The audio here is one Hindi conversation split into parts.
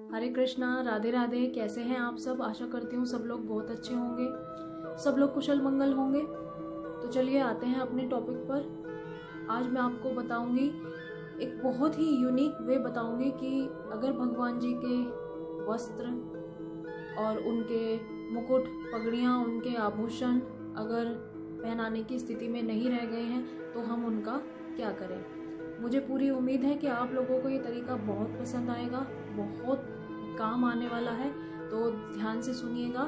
हरे कृष्णा, राधे राधे। कैसे हैं आप सब? आशा करती हूँ सब लोग बहुत अच्छे होंगे, सब लोग कुशल मंगल होंगे। तो चलिए आते हैं अपने टॉपिक पर। आज मैं आपको बताऊंगी, एक बहुत ही यूनिक वे बताऊंगी कि अगर भगवान जी के वस्त्र और उनके मुकुट, पगड़ियाँ, उनके आभूषण अगर पहनाने की स्थिति में नहीं रह गए हैं तो हम उनका क्या करें। मुझे पूरी उम्मीद है कि आप लोगों को ये तरीका बहुत पसंद आएगा, बहुत काम आने वाला है, तो ध्यान से सुनिएगा।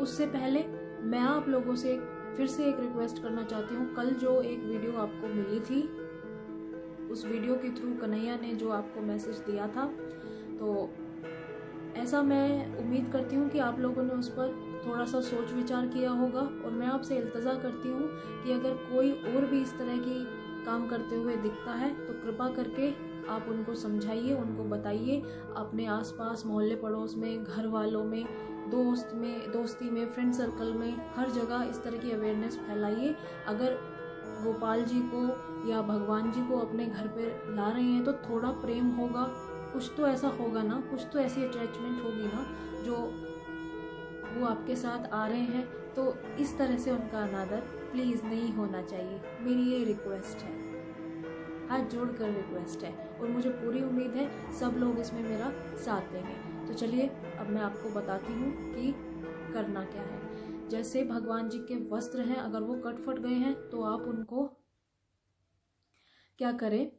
उससे पहले मैं आप लोगों से फिर से एक रिक्वेस्ट करना चाहती हूँ। कल जो एक वीडियो आपको मिली थी, उस वीडियो के थ्रू कन्हैया ने जो आपको मैसेज दिया था, तो ऐसा मैं उम्मीद करती हूँ कि आप लोगों ने उस पर थोड़ा सा सोच विचार किया होगा। और मैं आपसे इल्तजा करती हूँ कि अगर कोई और भी इस तरह की काम करते हुए दिखता है तो कृपा करके आप उनको समझाइए, उनको बताइए। अपने आसपास, मोहल्ले पड़ोस में, घर वालों में, दोस्ती में, फ्रेंड सर्कल में, हर जगह इस तरह की अवेयरनेस फैलाइए। अगर गोपाल जी को या भगवान जी को अपने घर पर ला रहे हैं तो थोड़ा प्रेम होगा, कुछ तो ऐसा होगा ना, कुछ तो ऐसी अटैचमेंट होगी ना, जो वो आपके साथ आ रहे हैं, तो इस तरह से उनका अनादर प्लीज़ नहीं होना चाहिए। मेरी ये रिक्वेस्ट है, हाथ जोड़कर रिक्वेस्ट है, और मुझे पूरी उम्मीद है सब लोग इसमें मेरा साथ देंगे। तो चलिए अब मैं आपको बताती हूँ कि करना क्या है। जैसे भगवान जी के वस्त्र हैं, अगर वो कट फट गए हैं तो आप उनको क्या करें,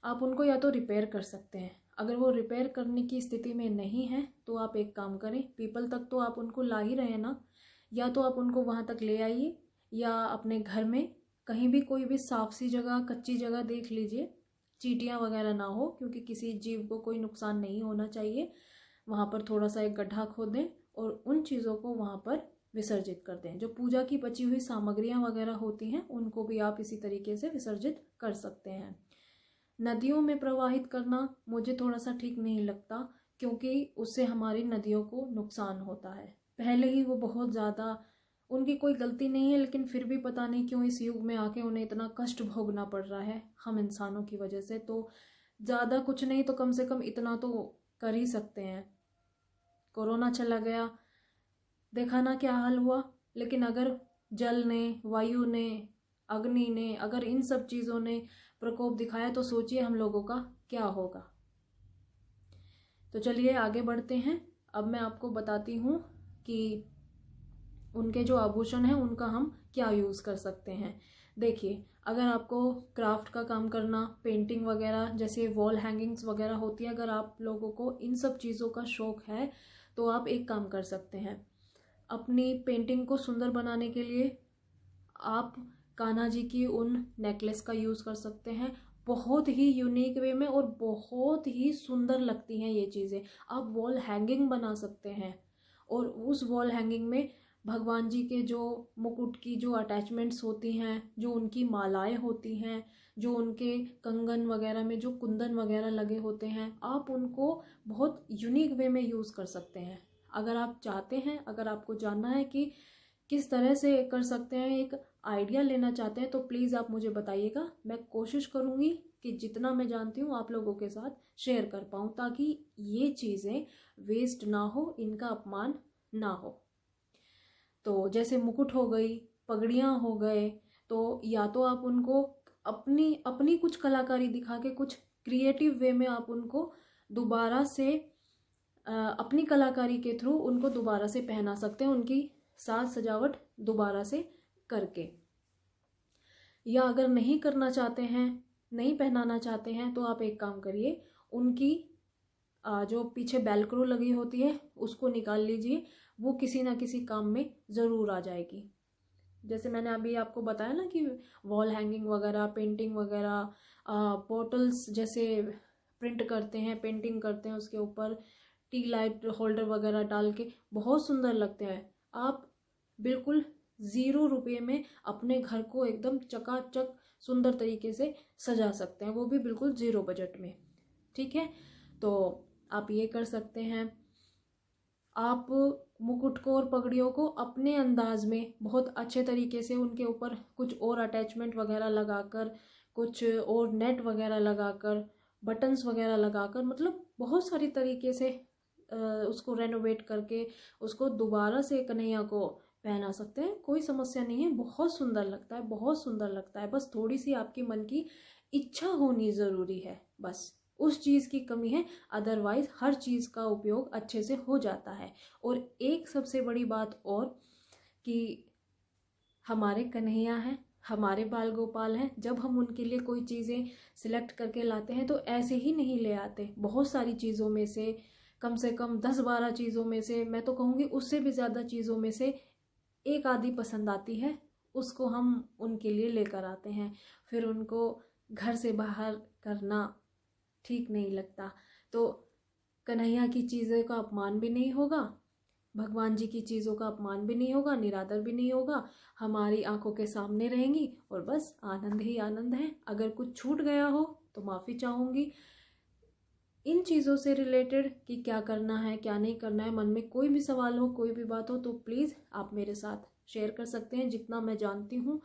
आप उनको या तो रिपेयर कर सकते हैं। अगर वो रिपेयर करने की स्थिति में नहीं है तो आप एक काम करें, पीपल तक तो आप उनको ला ही रहे हैं ना, या तो आप उनको वहाँ तक ले आइए, या अपने घर में कहीं भी कोई भी साफ सी जगह, कच्ची जगह देख लीजिए, चींटियाँ वगैरह ना हो, क्योंकि किसी जीव को कोई नुकसान नहीं होना चाहिए। वहाँ पर थोड़ा सा एक गड्ढा खोद दें और उन चीज़ों को वहाँ पर विसर्जित कर दें। जो पूजा की बची हुई सामग्रियाँ वगैरह होती हैं उनको भी आप इसी तरीके से विसर्जित कर सकते हैं। नदियों में प्रवाहित करना मुझे थोड़ा सा ठीक नहीं लगता, क्योंकि उससे हमारी नदियों को नुकसान होता है। पहले ही वो बहुत ज़्यादा, उनकी कोई गलती नहीं है, लेकिन फिर भी पता नहीं क्यों इस युग में आके उन्हें इतना कष्ट भोगना पड़ रहा है हम इंसानों की वजह से। तो ज़्यादा कुछ नहीं तो कम से कम इतना तो कर ही सकते हैं। कोरोना चला गया, देखा ना क्या हाल हुआ। लेकिन अगर जल ने, वायु ने, अग्नि ने, अगर इन सब चीज़ों ने प्रकोप दिखाया तो सोचिए हम लोगों का क्या होगा। तो चलिए आगे बढ़ते हैं। अब मैं आपको बताती हूँ कि उनके जो आभूषण हैं उनका हम क्या यूज़ कर सकते हैं। देखिए, अगर आपको क्राफ्ट का काम करना, पेंटिंग वगैरह, जैसे वॉल हैंगिंग्स वगैरह होती है, अगर आप लोगों को इन सब चीज़ों का शौक है तो आप एक काम कर सकते हैं। अपनी पेंटिंग को सुंदर बनाने के लिए आप कान्हा जी की उन नेकलेस का यूज़ कर सकते हैं, बहुत ही यूनिक वे में, और बहुत ही सुंदर लगती हैं ये चीज़ें। आप वॉल हैंगिंग बना सकते हैं और उस वॉल हैंगिंग में भगवान जी के जो मुकुट की जो अटैचमेंट्स होती हैं, जो उनकी मालाएं होती हैं, जो उनके कंगन वगैरह में जो कुंदन वगैरह लगे होते हैं, आप उनको बहुत यूनिक वे में यूज़ कर सकते हैं। अगर आप चाहते हैं, अगर आपको जानना है कि किस तरह से कर सकते हैं, एक आइडिया लेना चाहते हैं, तो प्लीज़ आप मुझे बताइएगा। मैं कोशिश करूँगी कि जितना मैं जानती हूँ आप लोगों के साथ शेयर कर पाऊँ, ताकि ये चीज़ें वेस्ट ना हो, इनका अपमान ना हो। तो जैसे मुकुट हो गई, पगड़ियाँ हो गए, तो या तो आप उनको अपनी अपनी कुछ कलाकारी दिखा के, कुछ क्रिएटिव वे में आप उनको दोबारा से अपनी कलाकारी के थ्रू उनको दोबारा से पहना सकते हैं, उनकी साज सजावट दोबारा से करके। या अगर नहीं करना चाहते हैं, नहीं पहनाना चाहते हैं, तो आप एक काम करिए, उनकी जो पीछे बेलक्रो लगी होती है उसको निकाल लीजिए, वो किसी ना किसी काम में ज़रूर आ जाएगी। जैसे मैंने अभी आपको बताया ना कि वॉल हैंगिंग वगैरह, पेंटिंग वगैरह, बॉटल्स जैसे प्रिंट करते हैं, पेंटिंग करते हैं, उसके ऊपर टी लाइट होल्डर वगैरह डाल के बहुत सुंदर लगते हैं। आप बिल्कुल 0 रुपये में अपने घर को एकदम चकाचक सुंदर तरीके से सजा सकते हैं, वो भी बिल्कुल 0 बजट में। ठीक है, तो आप ये कर सकते हैं। आप मुकुट को और पगड़ियों को अपने अंदाज में बहुत अच्छे तरीके से उनके ऊपर कुछ और अटैचमेंट वगैरह लगाकर, कुछ और नेट वगैरह लगाकर, बटन्स वगैरह लगाकर, मतलब बहुत सारी तरीके से उसको रेनोवेट करके उसको दोबारा से कन्हैया को पहना सकते हैं, कोई समस्या नहीं है। बहुत सुंदर लगता है, बहुत सुंदर लगता है। बस थोड़ी सी आपकी मन की इच्छा होनी ज़रूरी है, बस उस चीज़ की कमी है। अदरवाइज हर चीज़ का उपयोग अच्छे से हो जाता है। और एक सबसे बड़ी बात और कि हमारे कन्हैया हैं, हमारे बाल गोपाल हैं, जब हम उनके लिए कोई चीज़ें सिलेक्ट करके लाते हैं तो ऐसे ही नहीं ले आते। बहुत सारी चीज़ों में से, कम से कम 10-12 चीज़ों में से, मैं तो कहूँगी उससे भी ज़्यादा चीज़ों में से एक आधी पसंद आती है, उसको हम उनके लिए लेकर आते हैं। फिर उनको घर से बाहर करना ठीक नहीं लगता। तो कन्हैया की चीज़ों का अपमान भी नहीं होगा, भगवान जी की चीज़ों का अपमान भी नहीं होगा, निरादर भी नहीं होगा, हमारी आंखों के सामने रहेंगी और बस आनंद ही आनंद है। अगर कुछ छूट गया हो तो माफ़ी चाहूँगी। इन चीज़ों से रिलेटेड कि क्या करना है क्या नहीं करना है, मन में कोई भी सवाल हो, कोई भी बात हो, तो प्लीज़ आप मेरे साथ शेयर कर सकते हैं। जितना मैं जानती हूँ,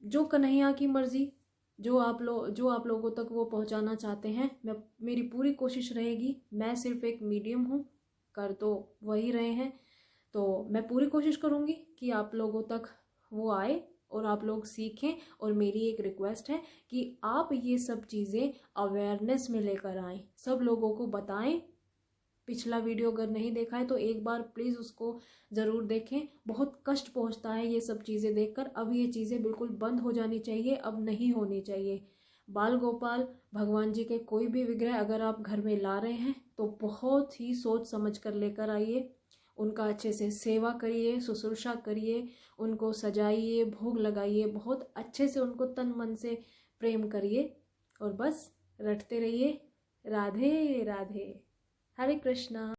जो कन्हैया की मर्ज़ी, जो आप लोगों तक वो पहुंचाना चाहते हैं, मेरी पूरी कोशिश रहेगी। मैं सिर्फ एक मीडियम हूँ, कर तो वही रहे हैं, तो मैं पूरी कोशिश करूँगी कि आप लोगों तक वो आए और आप लोग सीखें। और मेरी एक रिक्वेस्ट है कि आप ये सब चीज़ें अवेयरनेस में लेकर आएँ, सब लोगों को बताएं। पिछला वीडियो अगर नहीं देखा है तो एक बार प्लीज़ उसको ज़रूर देखें। बहुत कष्ट पहुंचता है ये सब चीज़ें देखकर। अब ये चीज़ें बिल्कुल बंद हो जानी चाहिए, अब नहीं होनी चाहिए। बाल गोपाल भगवान जी के कोई भी विग्रह अगर आप घर में ला रहे हैं तो बहुत ही सोच समझ कर लेकर आइए। उनका अच्छे से सेवा करिए, शुश्रूषा करिए, उनको सजाइए, भोग लगाइए, बहुत अच्छे से उनको तन मन से प्रेम करिए और बस रटते रहिए। राधे राधे। हरे कृष्णा।